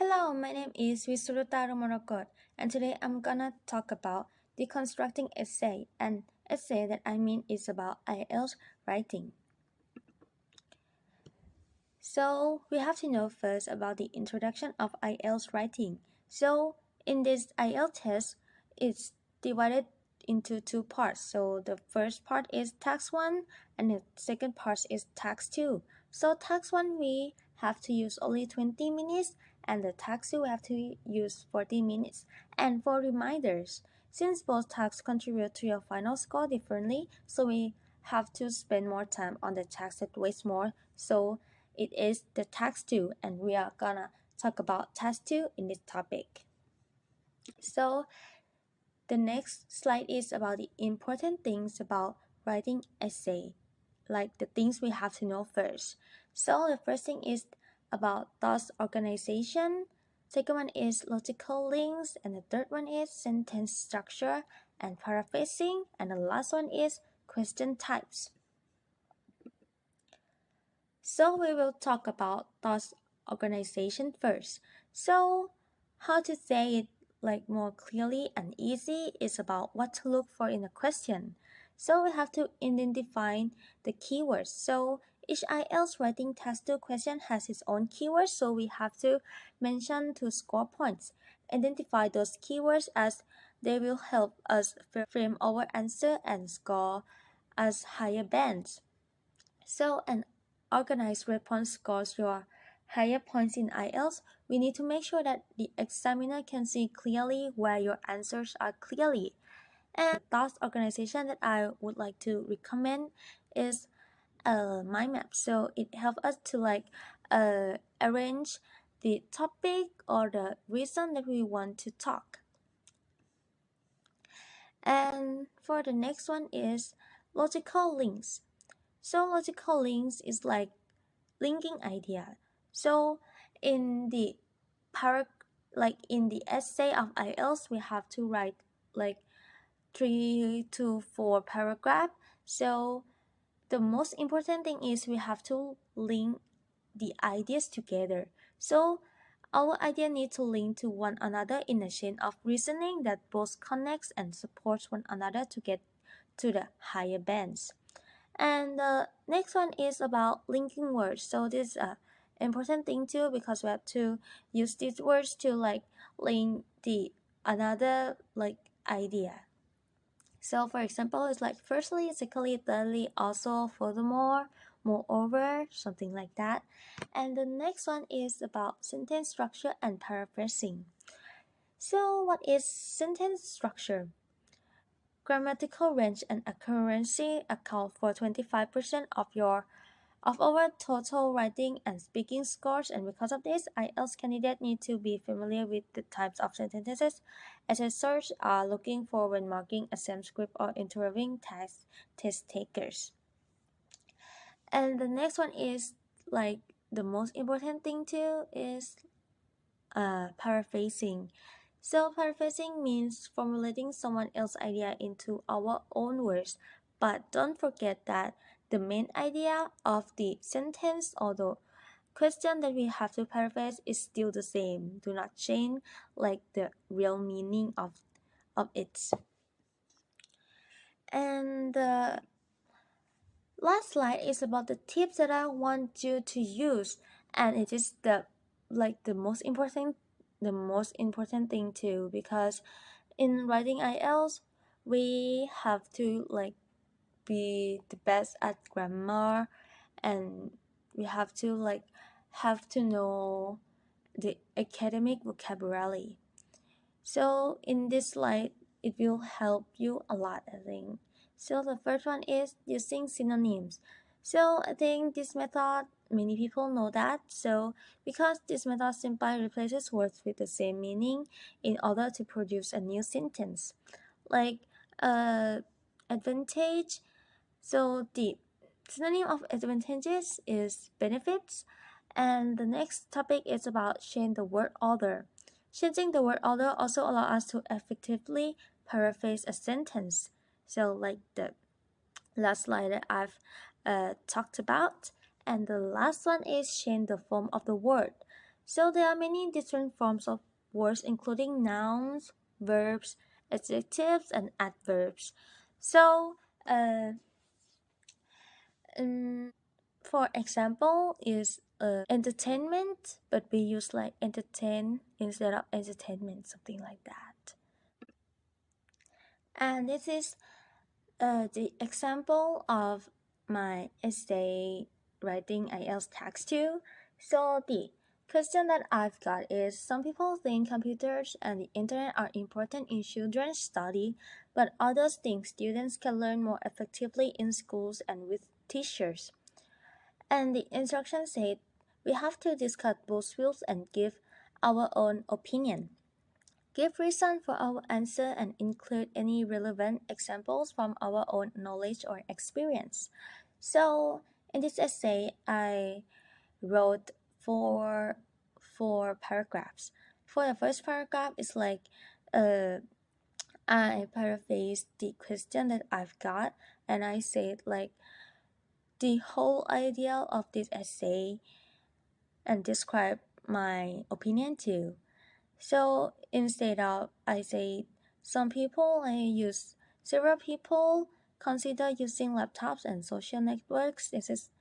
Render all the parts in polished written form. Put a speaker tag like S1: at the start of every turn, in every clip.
S1: Hello, my name is WISARUTA, and today I'm gonna talk about deconstructing essay. And essay that I mean is about IELTS writing. So we have to know first about the introduction of IELTS writing. So in this IELTS test, it's divided into two parts. So the first part is task 1 and the second part is task 2. So task 1 we have to use only 20 minutes and the task 2 we have to use 40 minutes. And for reminders, since both tasks contribute to your final score differently, so we have to spend more time on the tasks that waste more. So it is the task 2 and we are gonna talk about task 2 in this topic. So the next slide is about the important things about writing essay, like the things we have to know first. So the first thing is about thought organization, second one is logical links, and the third one is sentence structure and paraphrasing, and the last one is question types. So we will talk about thought organization first. So how to say it like more clearly and easy is about what to look for in a question. So we have to identify the keywords. So each IELTS writing task 2 question has its own keywords, so we have to mention to score points. Identify those keywords as they will help us frame our answer and score as higher bands. So an organized response scores your higher points in IELTS. We need to make sure that the examiner can see clearly where your answers are clearly. And the thought organization that I would like to recommend is a mind map. So it helps us to arrange the topic or the reason that we want to talk. And for the next one is logical links. So logical links is like linking idea. So in the in the essay of IELTS, we have to write like 3 to 4 paragraph. So the most important thing is we have to link the ideas together. So our idea need to link to one another in a chain of reasoning that both connects and supports one another to get to the higher bands. And the next one is about linking words. So this is a important thing too, because we have to use these words to link the another idea. So for example, it's like firstly, secondly, thirdly, also, furthermore, moreover, something like that. And the next one is about sentence structure and paraphrasing. So what is sentence structure? Grammatical range and accuracy account for 25% of our total writing and speaking scores, and because of this, IELTS candidates need to be familiar with the types of sentences assessors are looking for when marking a SAM script or interviewing test takers. And the next one is like the most important thing too is paraphrasing. So paraphrasing means formulating someone else's idea into our own words, but don't forget that the main idea of the sentence or the question that we have to paraphrase is still the same. Do not change like the real meaning of it. And the last slide is about the tips that I want you to use, and it is the most important thing too, because in writing IELTS we have to be the best at grammar, and we have to know the academic vocabulary. So in this slide it will help you a lot, I think. So the first one is using synonyms. So I think this method, many people know that. So because this method simply replaces words with the same meaning in order to produce a new sentence. Like advantage. So the synonym of advantages is benefits. And the next topic is about change the word order. Changing the word order also allows us to effectively paraphrase a sentence. So like the last slide that I've talked about. And the last one is change the form of the word. So there are many different forms of words, including nouns, verbs, adjectives, and adverbs. So, for example, is entertainment, but we use like entertain instead of entertainment, something like that. And this is the example of my essay writing IELTS text 2. So the question that I've got is, some people think computers and the internet are important in children's study, but others think students can learn more effectively in schools and with teachers. And the instruction said we have to discuss both views and give our own opinion. Give reason for our answer and include any relevant examples from our own knowledge or experience. So in this essay, I wrote four paragraphs. For the first paragraph, it's like I paraphrased the question that I've got, and I said like the whole idea of this essay and describe my opinion too. So instead of I say some people, I use several people consider using laptops and social networks. This is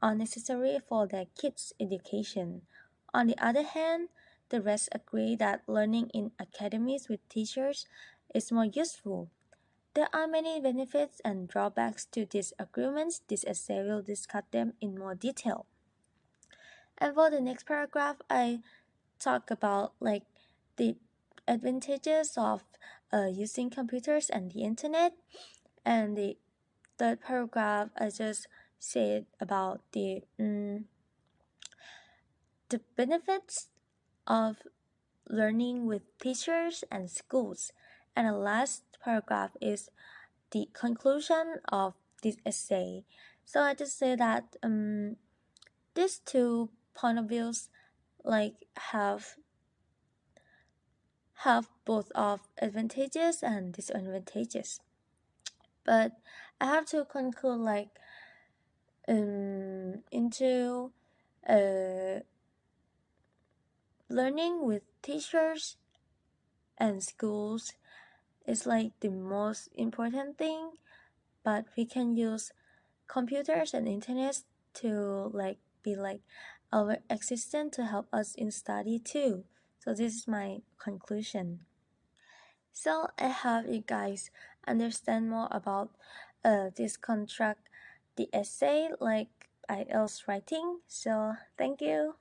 S1: unnecessary for their kids' education. On the other hand, the rest agree that learning in academies with teachers is more useful. There are many benefits and drawbacks to these agreements. This essay will discuss them in more detail. And for the next paragraph, I talk about like the advantages of using computers and the internet. And the third paragraph, I just said about the benefits of learning with teachers and schools. And the last paragraph is the conclusion of this essay. So I just say that these two point of views like have both of advantages and disadvantages. But I have to conclude like into learning with teachers and schools is like the most important thing, but we can use computers and internet to like be like our assistant to help us in study too. So this is my conclusion. So I hope you guys understand more about this contract, the essay like IELTS writing. So thank you.